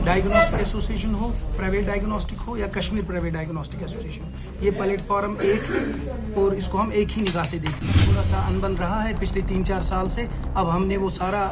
Diagnostic association हो, private diagnostic हो या कश्मीर प्राइवेट डायग्नोस्टिक एसोसिएशन, ये प्लेटफॉर्म एक है और इसको हम एक ही निगाह से देखते हैं। थोड़ा सा अनबन रहा है पिछले 3-4 साल से, अब हमने वो सारा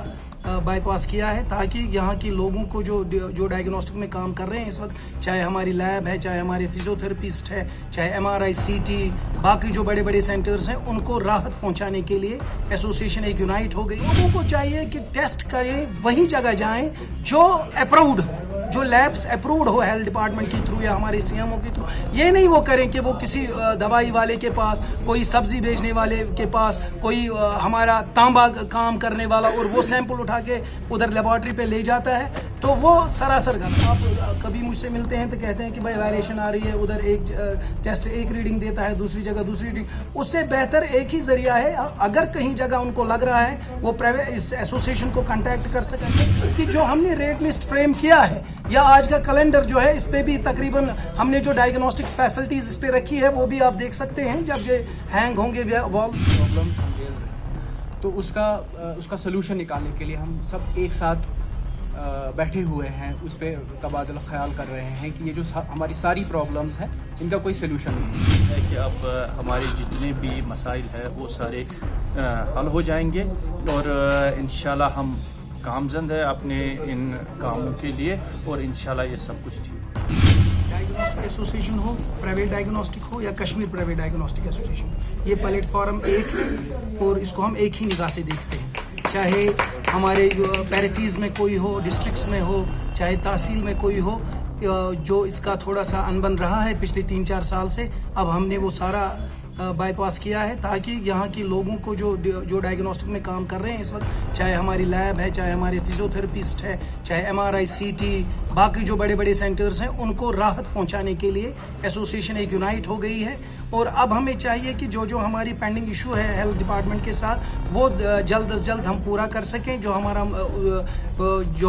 बाईपास किया है ताकि यहाँ के लोगों को जो डायग्नोस्टिक में काम कर रहे हैं इस वक्त, चाहे हमारी लैब है, चाहे हमारे फिजियोथेरेपिस्ट है, चाहे MRI CT, बाकी जो बड़े बड़े सेंटर्स हैं, उनको राहत पहुँचाने के लिए एसोसिएशन एक यूनाइट हो गई। लोगों को चाहिए कि टेस्ट करें, वही जगह जाएं जो अप्रूव्ड, जो लैब्स अप्रूव्ड हो हेल्थ डिपार्टमेंट के थ्रू या हमारे CMO के थ्रू। ये नहीं वो करें कि वो किसी दवाई वाले के पास, कोई सब्जी बेचने वाले के पास, कोई हमारा तांबा काम करने वाला और वो सैंपल उठा के उधर लेबॉर्ट्री पे ले जाता है, तो वो सरासर गलत। आप कभी मुझसे मिलते हैं तो कहते हैं कि भाई वायरेशन आ रही है, उधर एक टेस्ट एक रीडिंग देता है, दूसरी जगह दूसरी रीडिंग। उससे बेहतर एक ही जरिया है, अगर कहीं जगह उनको लग रहा है वो प्राइवेट इस एसोसिएशन को कांटेक्ट कर सकेंगे कि जो हमने रेट लिस्ट फ्रेम किया है या आज का कैलेंडर जो है, इस पे भी तकरीबन हमने जो डायग्नोस्टिक्स फैसिलिटीज इस पे रखी है वो भी आप देख सकते हैं। जब ये हैंग होंगे वॉल्व प्रॉब्लम्स तो उसका सोल्यूशन निकालने के लिए हम सब एक साथ बैठे हुए हैं, उस पर तबादला ख्याल कर रहे हैं कि ये जो हमारी सारी प्रॉब्लम्स हैं इनका कोई सोल्यूशन नहीं है कि अब हमारे जितने भी मसाइल हैं वो सारे हल हो जाएंगे और इंशाल्लाह हम कामज़द है अपने इन कामों के लिए और इंशाल्लाह ये सब कुछ ठीक। डायग्नोस्टिक एसोसिएशन हो, प्राइवेट डायग्नोस्टिक हो या कश्मीर प्राइवेट डायग्नोस्टिक एसोसिएशन, ये प्लेटफॉर्म एक है और इसको हम एक ही निगाह से देखते हैं। चाहे हमारे पैरिफीज में कोई हो, डिस्ट्रिक्ट्स में हो, चाहे तहसील में कोई हो, जो इसका थोड़ा सा अनबन रहा है पिछले 3-4 साल से, अब हमने वो सारा बाईपास किया है ताकि यहाँ के लोगों को जो डायग्नोस्टिक में काम कर रहे हैं इस वक्त, चाहे हमारी लैब है, चाहे हमारे फिजियोथेरेपिस्ट है, चाहे MRI CT, बाकी जो बड़े बड़े सेंटर्स हैं, उनको राहत पहुँचाने के लिए एसोसिएशन एक यूनाइट हो गई है। और अब हमें चाहिए कि जो हमारी पेंडिंग इशू है हेल्थ डिपार्टमेंट के साथ, वो जल्द अज जल्द हम पूरा कर सकें। जो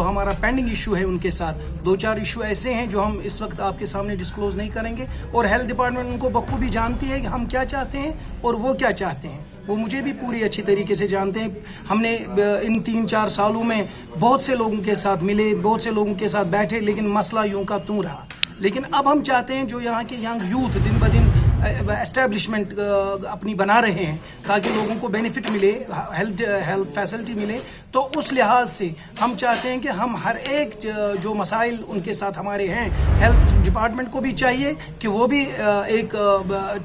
हमारा पेंडिंग इशू है उनके साथ 2-4 इशू ऐसे हैं जो हम इस वक्त आपके सामने डिस्क्लोज नहीं करेंगे, और हेल्थ डिपार्टमेंट उनको बखूबी जानती है कि हम क्या चाहते हैं और वो क्या चाहते हैं। वो मुझे भी पूरी अच्छी तरीके से जानते हैं। हमने इन 3-4 सालों में बहुत से लोगों के साथ मिले, बहुत से लोगों के साथ बैठे, लेकिन मसला यूं का त्यों रहा। लेकिन अब हम चाहते हैं जो यहाँ के यंग यूथ दिन ब दिन एस्टेब्लिशमेंट अपनी बना रहे हैं ताकि लोगों को बेनिफिट मिले, हेल्थ फैसिलिटी मिले, तो उस लिहाज से हम चाहते हैं कि हम हर एक जो मसाइल उनके साथ हमारे हैं, हेल्थ डिपार्टमेंट को भी चाहिए कि वो भी एक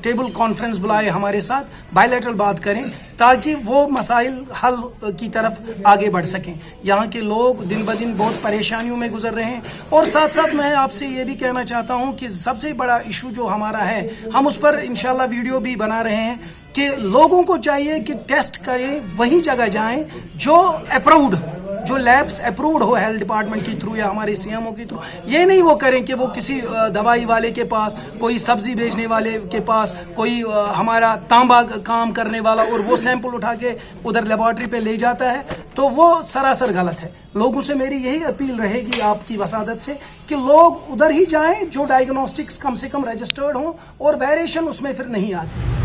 टेबल कॉन्फ्रेंस बुलाए, हमारे साथ बायलैटरल बात करें ताकि वो मसाइल हल की तरफ आगे बढ़ सकें। यहाँ के लोग दिन ब दिन बहुत परेशानियों में गुजर रहे हैं। और साथ साथ मैं आपसे ये भी कहना चाहता हूँ कि सबसे बड़ा इशू जो हमारा है, हम उस पर इंशाल्लाह वीडियो भी बना रहे हैं कि लोगों को चाहिए कि टेस्ट करें, वही जगह जाएं जो अप्रूव्ड, जो लैब्स अप्रूव्ड हो हेल्थ डिपार्टमेंट के थ्रू या हमारे CMO के थ्रू। ये नहीं वो करें कि वो किसी दवाई वाले के पास, कोई सब्जी बेचने वाले के पास, कोई हमारा तांबा काम करने वाला और वो सैंपल उठा के उधर लेबॉर्ट्री पे ले जाता है, तो वो सरासर गलत है। लोगों से मेरी यही अपील रहेगी आपकी वसादत से कि लोग उधर ही जाएं जो डायग्नोस्टिक्स कम से कम रजिस्टर्ड हों और वेरिएशन उसमें फिर नहीं आती।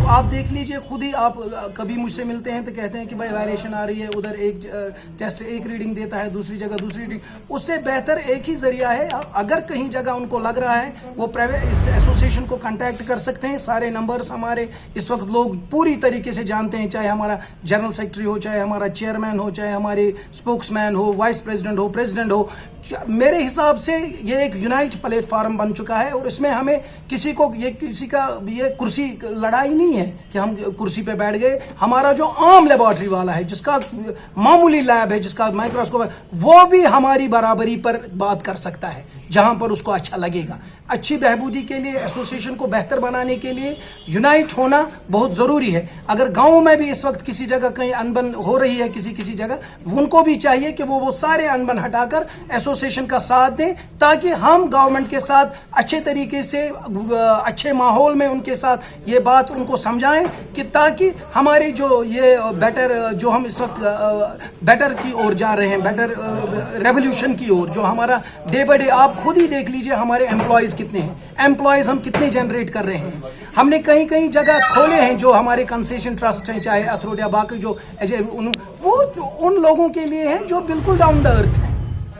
आप देख लीजिए खुद ही, आप कभी मुझसे मिलते हैं तो कहते हैं कि भाई वायरेशन आ रही है, उधर एक टेस्ट एक रीडिंग देता है, दूसरी जगह दूसरी रीडिंग। उससे बेहतर एक ही जरिया है, अगर कहीं जगह उनको लग रहा है वो प्राइवेट इस एसोसिएशन को कांटेक्ट कर सकते हैं। सारे नंबर्स हमारे इस वक्त लोग पूरी तरीके से जानते हैं, चाहे हमारा जनरल सेक्रेटरी हो, चाहे हमारा चेयरमैन हो, चाहे हमारे स्पोक्समैन हो, वाइस प्रेसिडेंट हो, प्रेसिडेंट हो। मेरे हिसाब से ये एक यूनाइट प्लेटफॉर्म बन चुका है और इसमें हमें किसी का ये कुर्सी लड़ाई नहीं है कि हम कुर्सी पे बैठ गए। हमारा जो आम लेबॉर्ट्री वाला है, जिसका मामूली लैब है, जिसका माइक्रोस्कोप है, वो भी हमारी बराबरी पर बात कर सकता है जहां पर उसको अच्छा लगेगा। अच्छी बहबूदी के लिए, एसोसिएशन को बेहतर बनाने के लिए यूनाइट होना बहुत ज़रूरी है। अगर गाँव में भी इस वक्त किसी जगह कहीं अनबन हो रही है, किसी जगह, उनको भी चाहिए कि वो सारे अनबन हटाकर एसोसिएशन का साथ दें ताकि हम गवर्नमेंट के साथ अच्छे तरीके से, अच्छे माहौल में उनके साथ ये बात उनको समझाएं कि ताकि हमारी जो ये बेटर, जो हम इस वक्त बेटर की ओर जा रहे हैं, बेटर रेवोल्यूशन की ओर, जो हमारा डे बाय डे, आप खुद ही देख लीजिए हमारे एम्प्लॉयज़ कितने हैं, एम्प्लॉयज़ हम कितने जनरेट कर रहे हैं। हमने कहीं कहीं जगह खोले हैं जो हमारे कंसेशन ट्रस्ट हैं, चाहे अथॉरिटी या बाकी जो वो उन लोगों के लिए हैं जो बिल्कुल डाउन द अर्थ हैं।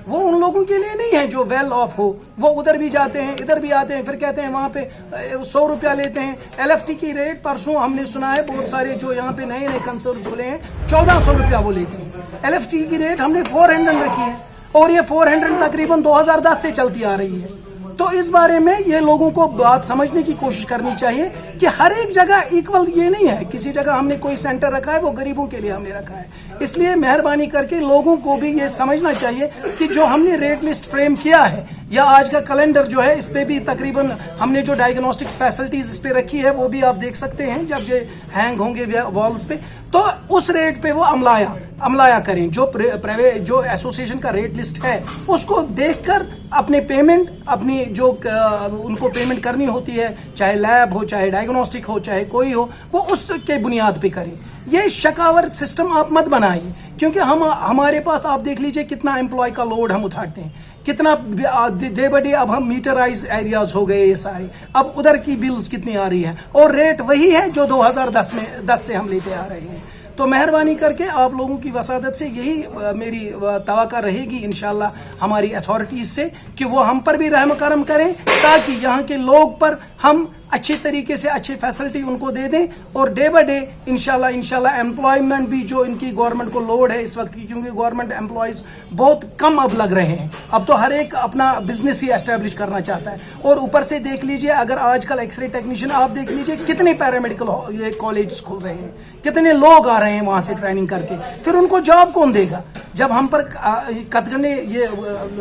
वो उन लोगों के लिए नहीं है जो वेल ऑफ हो, वो उधर भी जाते हैं इधर भी आते हैं, फिर कहते हैं वहाँ पे 100 रुपया लेते हैं। LFT की रेट परसों हमने सुना है बहुत सारे जो यहाँ पे नए नए कंसर्न खुले हैं 1400 रुपया वो लेते हैं। LFT की रेट हमने 400 रखी है और ये 400 तकरीबन 2010 से चलती आ रही है। तो इस बारे में ये लोगों को बात समझने की कोशिश करनी चाहिए कि हर एक जगह इक्वल ये नहीं है, किसी जगह हमने कोई सेंटर रखा है वो गरीबों के लिए हमने रखा है। इसलिए मेहरबानी करके लोगों को भी ये समझना चाहिए कि जो हमने रेट लिस्ट फ्रेम किया है या आज का कैलेंडर जो है इस पे भी तकरीबन हमने जो डायग्नोस्टिक्स फैसिलिटीज इस पे रखी है वो भी आप देख सकते हैं जब ये हैंग होंगे वॉल्स पे, तो उस रेट पे वो अमलाया करें। जो प्राइवेट जो एसोसिएशन का रेट लिस्ट है उसको देखकर अपने पेमेंट अपनी जो उनको पेमेंट करनी होती है, चाहे लैब हो चाहे डायग्नोस्टिक हो चाहे कोई हो, वो उसके बुनियाद पे करें। ये शकावर सिस्टम आप मत बनाइए, क्योंकि हमारे पास आप देख लीजिए कितना एम्प्लॉय का लोड हम उठाते हैं, कितना डे बाय डे अब हम मीटराइज एरियाज हो गए ये सारे, अब उधर की बिल्स कितनी आ रही है और रेट वही है जो 2010 से हम लेते आ रहे हैं। तो मेहरबानी करके आप लोगों की वसादत से यही मेरी तवक्को रहेगी इंशाल्लाह हमारी अथॉरिटीज से कि वो हम पर भी रहम करम करें ताकि यहाँ के लोग पर हम अच्छे तरीके से अच्छी फैसिलिटी उनको दे दें और डे बाय डे इंशाल्लाह एम्प्लॉयमेंट भी जो इनकी गवर्नमेंट को लोड है इस वक्त की, क्योंकि गवर्नमेंट एम्प्लॉयज बहुत कम अब लग रहे हैं, अब तो हर एक अपना बिजनेस ही एस्टेब्लिश करना चाहता है। और ऊपर से देख लीजिए अगर आजकल एक्सरे टेक्नीशियन आप देख लीजिए कितने पैरामेडिकल ये कॉलेज खुल रहे हैं, कितने लोग आ रहे हैं वहां से ट्रेनिंग करके, फिर उनको जॉब कौन देगा? जब हम पर कतगने ये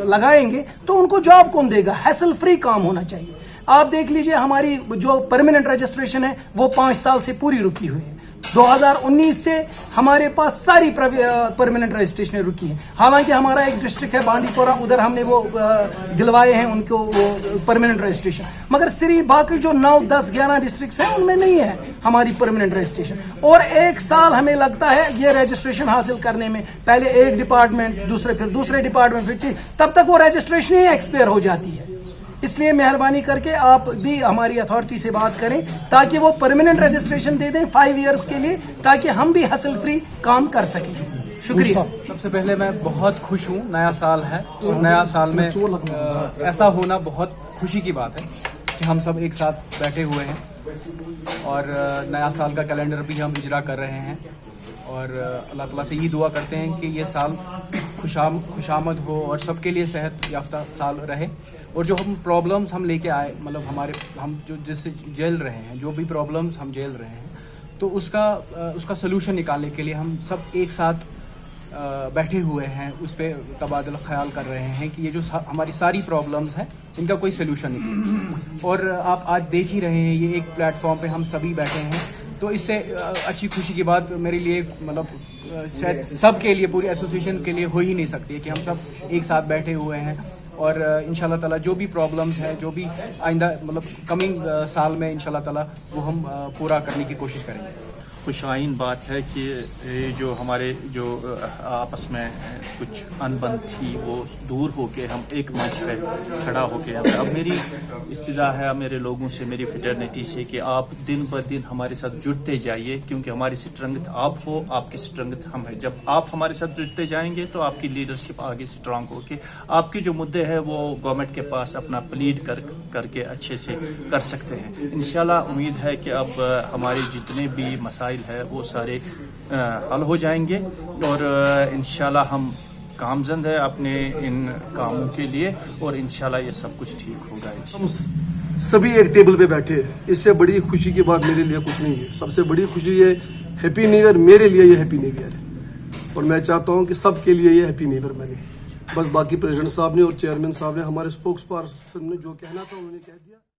लगाएंगे तो उनको जॉब कौन देगा? हैसल फ्री काम होना चाहिए। आप देख लीजिए हमारी जो परमानेंट रजिस्ट्रेशन है वो 5 साल से पूरी रुकी हुई है। 2019 से हमारे पास सारी परमानेंट रजिस्ट्रेशन रुकी है। हालांकि हमारा एक डिस्ट्रिक्ट है बांदीपोरा, उधर हमने वो दिलवाए हैं उनको वो परमानेंट रजिस्ट्रेशन, मगर सिर्फ बाकी जो 9, 10, 11 डिस्ट्रिक्ट हैं उनमें नहीं है हमारी परमानेंट रजिस्ट्रेशन। और 1 साल हमें लगता है ये रजिस्ट्रेशन हासिल करने में, पहले एक डिपार्टमेंट फिर दूसरे डिपार्टमेंट फिर तब तक वो रजिस्ट्रेशन ही एक्सपायर हो जाती है। इसलिए मेहरबानी करके आप भी हमारी अथॉरिटी से बात करें ताकि वो परमानेंट रजिस्ट्रेशन दे दें 5 इयर्स के लिए, ताकि हम भी हसल फ्री काम कर सकें। शुक्रिया। सबसे पहले मैं बहुत खुश हूँ, नया साल है, नया साल में ऐसा होना बहुत खुशी की बात है कि हम सब एक साथ बैठे हुए हैं और नया साल का कैलेंडर भी हम इजरा कर रहे हैं और अल्लाह ताला से यही दुआ करते हैं कि ये साल खुशामद हो और सबके लिए सेहत याफ्ता साल रहे। और जो हम प्रॉब्लम्स हम लेके आए, मतलब हम जो जिससे झेल रहे हैं, जो भी प्रॉब्लम्स हम झेल रहे हैं, तो उसका सलूशन निकालने के लिए हम सब एक साथ बैठे हुए हैं, उस पर तबादला ख्याल कर रहे हैं कि ये जो हमारी सारी प्रॉब्लम्स हैं इनका कोई सलूशन निकले। और आप आज देख ही रहे हैं ये एक प्लेटफॉर्म पे हम सभी बैठे हैं, तो इससे अच्छी खुशी की बात मेरे लिए शायद सबके लिए, पूरी एसोसिएशन के लिए हो ही नहीं सकती है कि हम सब एक साथ बैठे हुए हैं और इंशाल्लाह ताला जो भी प्रॉब्लम्स हैं, जो भी आइंदा कमिंग साल में इंशाल्लाह ताला वो हम पूरा करने की कोशिश करेंगे। खुशाइन बात है कि जो हमारे जो आपस में कुछ अनबन थी वो दूर होके हम एक मंच पे खड़ा होके अब मेरी इस्तिदा है मेरे लोगों से, मेरी फिटरनिटी से कि आप दिन ब दिन हमारे साथ जुड़ते जाइए, क्योंकि हमारी स्ट्रेंथ आप हो, आपकी स्ट्रेंथ हम है। जब आप हमारे साथ जुड़ते जाएंगे तो आपकी लीडरशिप आगे स्ट्रांग होके आपके जो मुद्दे हैं वो गवर्नमेंट के पास अपना प्लीड करके अच्छे से कर सकते हैं। इंशाल्लाह उम्मीद है कि अब हमारे जितने भी मसाइल है वो सारे हल हो जाएंगे और इंशाल्लाह हम कामजंद है अपने इन कामों के लिए और इंशाल्लाह ये सब कुछ ठीक होगा। हम सभी एक टेबल पे बैठे हैं, इससे बड़ी खुशी की बात मेरे लिए कुछ नहीं है। सबसे बड़ी खुशी ये हैप्पी न्यू ईयर, मेरे लिए ये हैप्पी न्यू ईयर है और मैं चाहता हूँ कि सबके लिए ये हैप्पी न्यू ईयर बने। बस बाकी प्रेसिडेंट साहब ने और चेयरमैन साहब ने, हमारे स्पोक्स पर्सन ने जो कहना था उन्होंने कह दिया।